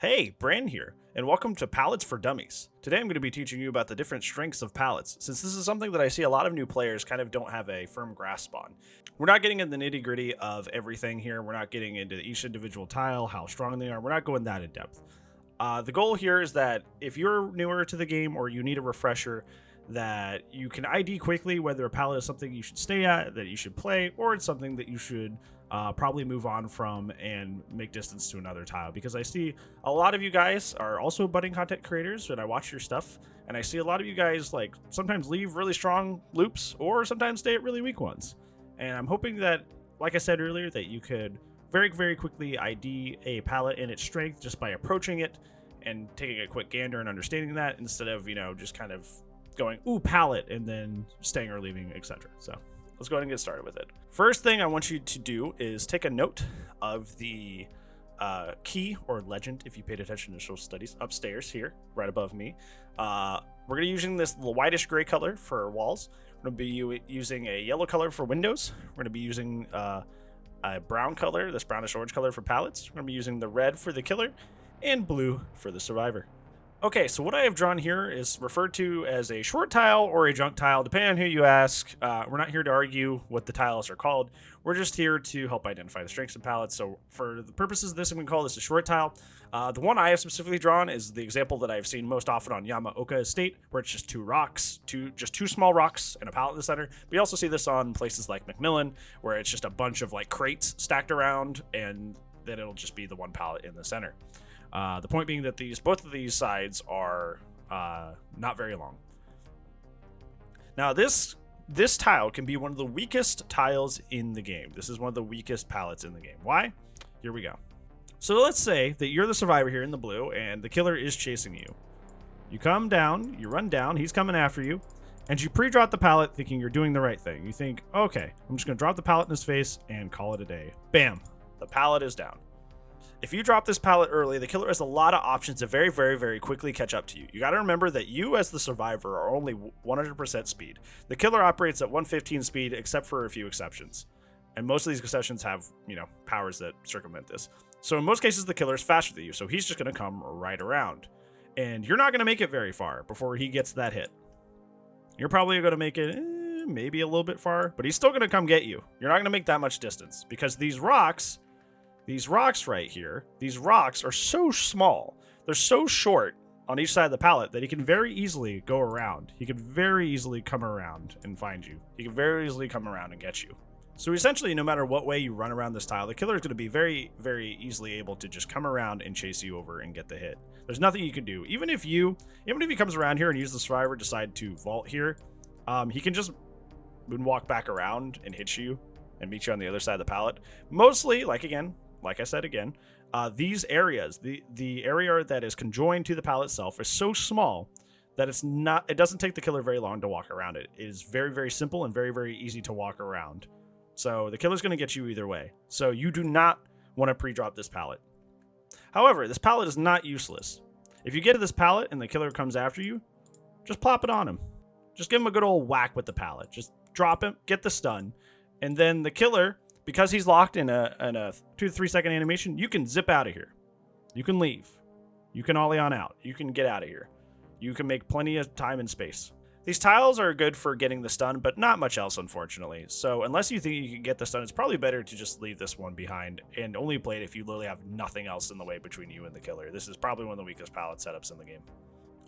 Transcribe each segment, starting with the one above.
Hey, Bran here, and welcome to Pallets for Dummies. Today I'm going to be teaching you about the different strengths of pallets, since this is something that I see a lot of new players kind of don't have a firm grasp on. We're not getting into the nitty gritty of everything here, we're not getting into each individual tile, how strong they are, we're not going that in depth. The goal here is that if you're newer to the game or you need a refresher, that you can ID quickly whether a pallet is something you should stay at, that you should play, or it's something that you should probably move on from and make distance to another tile. Because I see a lot of you guys are also budding content creators, and I watch your stuff, and I see a lot of you guys like sometimes leave really strong loops or sometimes stay at really weak ones. And I'm hoping that, like I said earlier, that you could very quickly ID a pallet in its strength just by approaching it and taking a quick gander and understanding that, instead of, just kind of going, ooh, pallet, and then staying or leaving, etc. So let's go ahead and get started with it. First thing I want you to do is take a note of the key or legend, if you paid attention to social studies, upstairs here, right above me. We're going to be using this whitish gray color for walls. We're going to be using a yellow color for windows. We're going to be using a brown color, this brownish orange color, for pallets. We're going to be using the red for the killer and blue for the survivor. Okay, so what I have drawn here is referred to as a short tile or a junk tile, depending on who you ask. We're not here to argue what the tiles are called. We're just here to help identify the strengths of pallets. So for the purposes of this, I'm going to call this a short tile. The one I have specifically drawn is the example that I've seen most often on Yamaoka Estate, where it's just two rocks, just two small rocks and a pallet in the center. We also see this on places like Macmillan, where it's just a bunch of like crates stacked around, and then it'll just be the one pallet in the center. The point being that both of these sides are not very long. Now this tile can be one of the weakest tiles in the game. This is one of the weakest pallets in the game. Why? Here we go. So let's say that you're the survivor here in the blue and the killer is chasing you. You come down, you run down, he's coming after you, and you pre-drop the pallet thinking you're doing the right thing. You think, okay, I'm just going to drop the pallet in his face and call it a day. Bam, the pallet is down. If you drop this pallet early, the killer has a lot of options to very quickly catch up to you. You got to remember that you as the survivor are only 100% speed. The killer operates at 115 speed, except for a few exceptions. And most of these exceptions have, powers that circumvent this. So in most cases, the killer is faster than you, so he's just going to come right around. And you're not going to make it very far before he gets that hit. You're probably going to make it maybe a little bit far, but he's still going to come get you. You're not going to make that much distance, because these rocks right here, these rocks are so small, they're so short on each side of the pallet that he can very easily go around. He can very easily come around and find you. He can very easily come around and get you. So essentially, no matter what way you run around this tile, the killer is going to be very easily able to just come around and chase you over and get the hit. There's nothing you can do. Even if he comes around here and you, the survivor, decide to vault here, he can just moonwalk back around and hit you and meet you on the other side of the pallet. Mostly, like I said again, these areas, the area that is conjoined to the pallet itself is so small that it doesn't take the killer very long to walk around it. It is very simple and very easy to walk around. So the killer's going to get you either way. So you do not want to pre-drop this pallet. However, this pallet is not useless. If you get to this pallet and the killer comes after you, just plop it on him. Just give him a good old whack with the pallet. Just drop him, get the stun, and then the killer, because he's locked in a 2 to 3 second animation, you can zip out of here. You can leave. You can ollie on out. You can get out of here. You can make plenty of time and space. These tiles are good for getting the stun, but not much else, unfortunately. So unless you think you can get the stun, it's probably better to just leave this one behind and only play it if you literally have nothing else in the way between you and the killer. This is probably one of the weakest pallet setups in the game.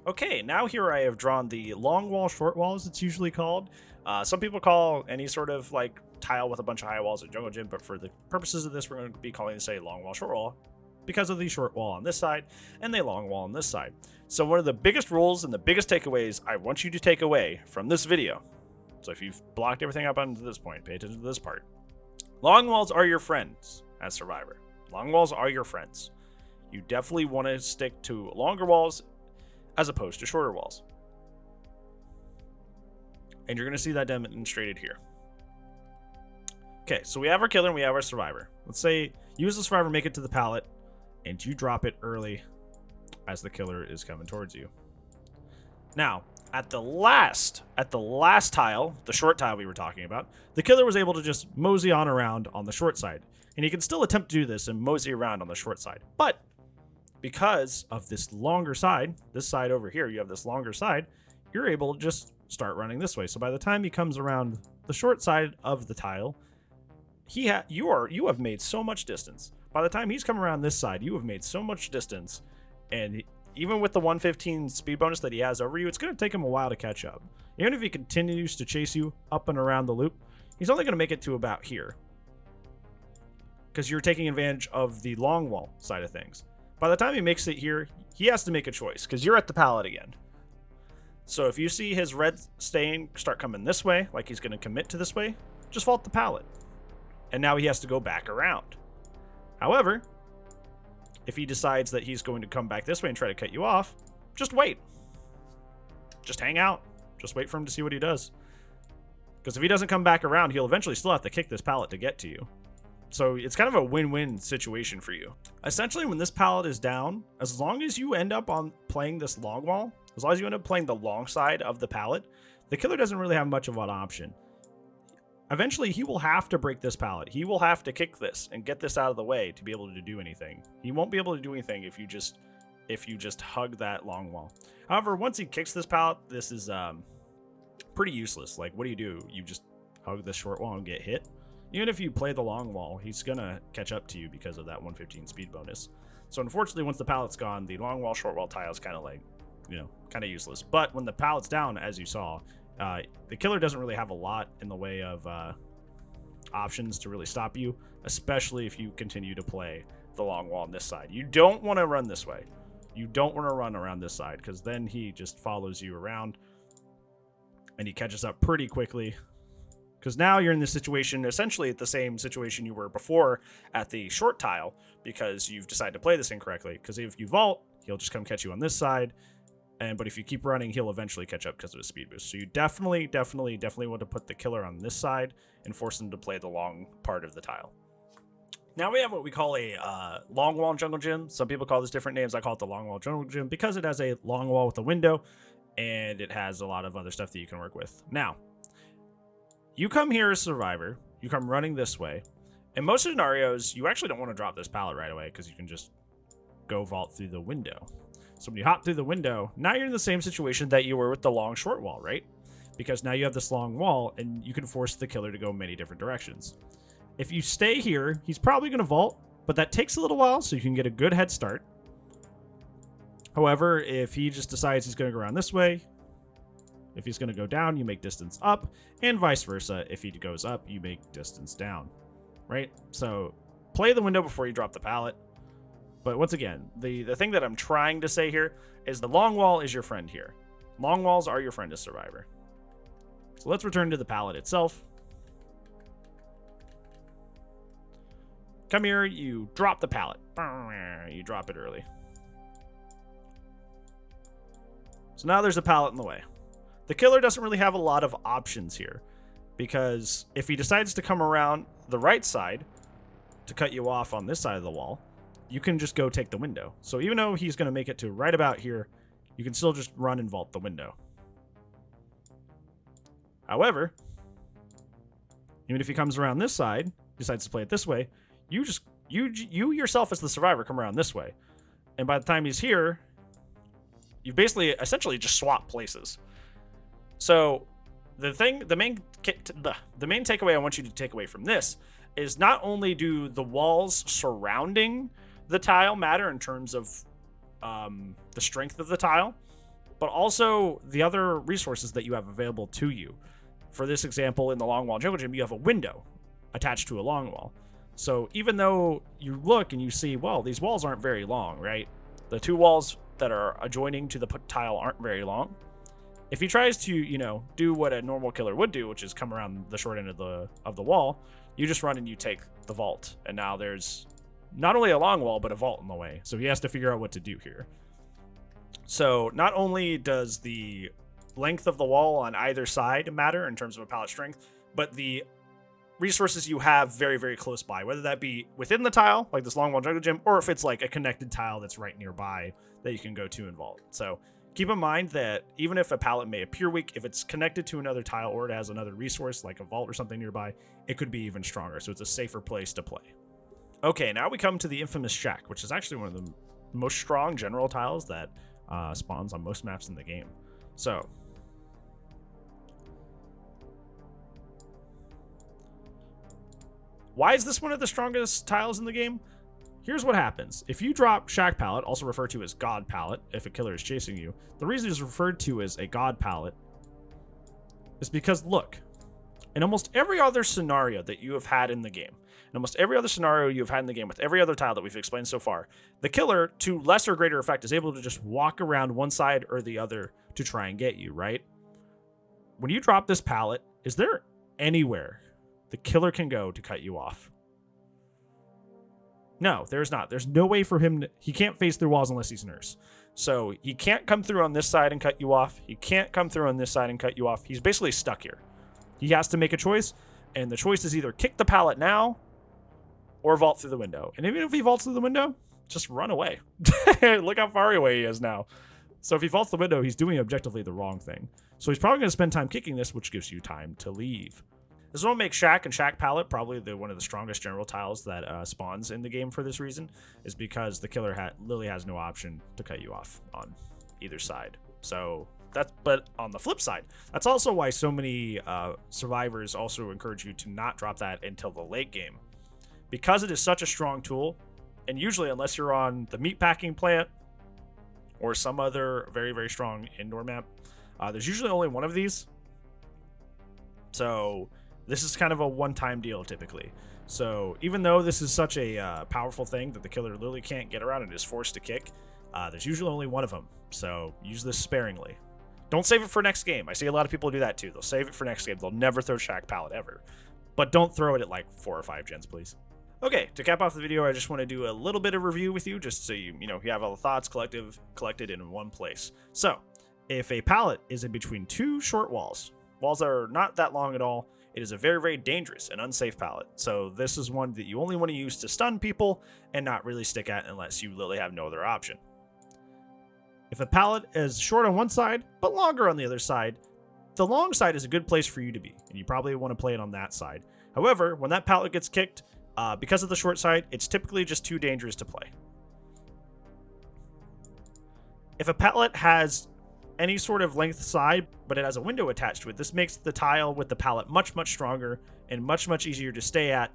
Okay, now here I have drawn the long wall, short wall, as it's usually called. Some people call any sort of like tile with a bunch of high walls a jungle gym, but for the purposes of this, we're going to be calling this a long wall, short wall, because of the short wall on this side and the long wall on this side. So one of the biggest rules and the biggest takeaways I want you to take away from this video, so if you've blocked everything up until this point, pay attention to this part. Long walls are your friends as Survivor. Long walls are your friends. You definitely want to stick to longer walls as opposed to shorter walls. And you're going to see that demonstrated here. Okay, so we have our killer and we have our survivor. Let's say you as the survivor make it to the pallet and you drop it early as the killer is coming towards you. Now, at the last tile, the short tile we were talking about, the killer was able to just mosey on around on the short side. And he can still attempt to do this and mosey around on the short side. But because of this longer side, this side over here, you have this longer side, you're able to just start running this way. So by the time he comes around the short side of the tile, you have made so much distance. By the time he's come around this side, you have made so much distance, and even with the 115 speed bonus that he has over you, it's going to take him a while to catch up. Even if he continues to chase you up and around the loop, he's only going to make it to about here, because you're taking advantage of the long wall side of things. By the time he makes it here, he has to make a choice, because you're at the pallet again. So if you see his red stain start coming this way, like he's going to commit to this way, just vault the pallet. And now he has to go back around. However, if he decides that he's going to come back this way and try to cut you off, just wait. Just hang out. Just wait for him to see what he does. Because if he doesn't come back around, he'll eventually still have to kick this pallet to get to you. So it's kind of a win-win situation for you. Essentially, when this pallet is down, as long as you end up on playing this long wall, as long as you end up playing the long side of the pallet, the killer doesn't really have much of an option. Eventually, he will have to break this pallet. He will have to kick this and get this out of the way to be able to do anything. He won't be able to do anything if you just hug that long wall. However, once he kicks this pallet, this is pretty useless. Like, what do? You just hug this short wall and get hit? Even if you play the long wall, he's gonna catch up to you because of that 115 speed bonus. So unfortunately, once the pallet's gone, the long wall, short wall tile is kind of like, kind of useless. But when the pallet's down, as you saw, the killer doesn't really have a lot in the way of options to really stop you, especially if you continue to play the long wall on this side. You don't want to run this way. You don't want to run around this side, because then he just follows you around and he catches up pretty quickly. Because now you're in this situation, essentially at the same situation you were before at the short tile, because you've decided to play this incorrectly. Because if you vault, he'll just come catch you on this side. But if you keep running, he'll eventually catch up because of his speed boost. So you definitely want to put the killer on this side and force him to play the long part of the tile. Now we have what we call a long wall jungle gym. Some people call this different names. I call it the long wall jungle gym because it has a long wall with a window, and it has a lot of other stuff that you can work with. Now, you come here as survivor. You come running this way. In most scenarios, you actually don't want to drop this pallet right away because you can just go vault through the window. So when you hop through the window, now you're in the same situation that you were with the long short wall, right? Because now you have this long wall and you can force the killer to go many different directions. If you stay here, he's probably going to vault, but that takes a little while so you can get a good head start. However, if he just decides he's going to go around this way, if he's going to go down, you make distance up, and vice versa. If he goes up, you make distance down, right? So play the window before you drop the pallet. But once again, the thing that I'm trying to say here is the long wall is your friend here. Long walls are your friend as survivor. So let's return to the pallet itself. Come here, you drop the pallet. You drop it early. So now there's a pallet in the way. The killer doesn't really have a lot of options here, because if he decides to come around the right side to cut you off on this side of the wall, you can just go take the window. So even though he's going to make it to right about here, you can still just run and vault the window. However, even if he comes around this side, decides to play it this way, you yourself as the survivor come around this way. And by the time he's here, you've basically essentially just swapped places. So the main takeaway I want you to take away from this is not only do the walls surrounding the tile matter in terms of the strength of the tile, but also the other resources that you have available to you. For this example, in the long wall jungle gym, you have a window attached to a long wall. So even though you look and you see, well, these walls aren't very long, right? The two walls that are adjoining to the tile aren't very long. If he tries to, do what a normal killer would do, which is come around the short end of the wall, you just run and you take the vault. And now there's not only a long wall, but a vault in the way. So he has to figure out what to do here. So not only does the length of the wall on either side matter in terms of a pallet strength, but the resources you have very, very close by, whether that be within the tile, like this long wall jungle gym, or if it's like a connected tile that's right nearby that you can go to and vault. So keep in mind that even if a pallet may appear weak, if it's connected to another tile or it has another resource like a vault or something nearby, it could be even stronger. So it's a safer place to play. Okay, now we come to the infamous shack, which is actually one of the most strong general tiles that spawns on most maps in the game. So why is this one of the strongest tiles in the game? Here's what happens. If you drop Shack Pallet, also referred to as God Pallet, if a killer is chasing you, the reason it's referred to as a God Pallet is because, look, in almost every other scenario that you have had in the game, in almost every other scenario you've had in the game with every other tile that we've explained so far, the killer, to less or greater effect, is able to just walk around one side or the other to try and get you, right? When you drop this pallet, is there anywhere the killer can go to cut you off? No, there's not. There's no way for him to, he can't phase through walls unless he's nurse. So he can't come through on this side and cut you off. He can't come through on this side and cut you off. He's basically stuck here. He has to make a choice, and the choice is either kick the pallet now or vault through the window. And even if he vaults through the window, just run away. Look how far away he is now. So if he vaults the window, he's doing objectively the wrong thing. So he's probably going to spend time kicking this, which gives you time to leave. This will make Shack and Shack Pallet probably one of the strongest general tiles that spawns in the game for this reason, is because the killer literally has no option to cut you off on either side. So that's, but on the flip side, that's also why so many survivors also encourage you to not drop that until the late game, because it is such a strong tool. And usually, unless you're on the meatpacking plant or some other very, very strong indoor map, there's usually only one of these. So this is kind of a one-time deal typically. So even though this is such a powerful thing that the killer literally can't get around and is forced to kick, there's usually only one of them. So use this sparingly. Don't save it for next game. I see a lot of people do that too. They'll save it for next game. They'll never throw Shack Pallet ever. But don't throw it at like 4 or 5 gens, please. Okay, to cap off the video, I just want to do a little bit of review with you, just so you have all the thoughts collected in one place. So, if a pallet is in between 2 short walls that are not that long at all, it is a very, very dangerous and unsafe pallet. So this is one that you only want to use to stun people and not really stick at unless you literally have no other option. If a pallet is short on one side, but longer on the other side, the long side is a good place for you to be, and you probably want to play it on that side. However, when that pallet gets kicked, because of the short side, it's typically just too dangerous to play. If a pallet has any sort of length side, but it has a window attached to it, this makes the tile with the pallet much, much stronger and much, much easier to stay at,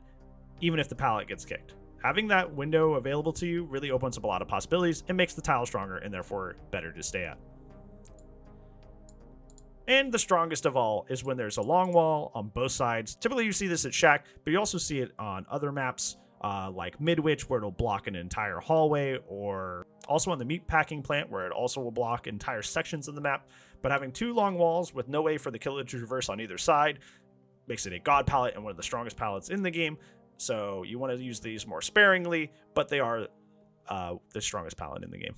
even if the pallet gets kicked. Having that window available to you really opens up a lot of possibilities and makes the tile stronger and therefore better to stay at. And the strongest of all is when there's a long wall on both sides. Typically you see this at Shack, but you also see it on other maps like Midwich, where it'll block an entire hallway, or also on the meatpacking plant, where it also will block entire sections of the map. But having 2 long walls with no way for the killer to traverse on either side makes it a god pallet and one of the strongest pallets in the game. So you want to use these more sparingly, but they are the strongest pallet in the game.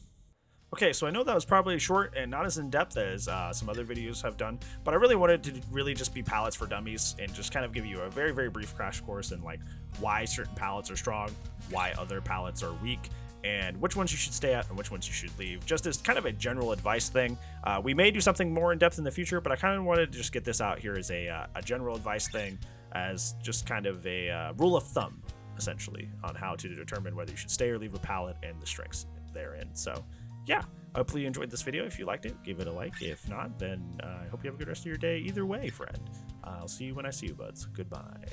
Okay, so I know that was probably short and not as in-depth as some other videos have done, but I really wanted to really just be pallets for dummies and just kind of give you a very, very brief crash course in like why certain pallets are strong, why other pallets are weak, and which ones you should stay at and which ones you should leave, just as kind of a general advice thing. We may do something more in-depth in the future, but I kind of wanted to just get this out here as a general advice thing, as just kind of a rule of thumb, essentially, on how to determine whether you should stay or leave a pallet and the strengths therein. So yeah, hopefully you enjoyed this video. If you liked it, give it a like. If not, then I hope you have a good rest of your day either way, friend. I'll see you when I see you, buds. Goodbye.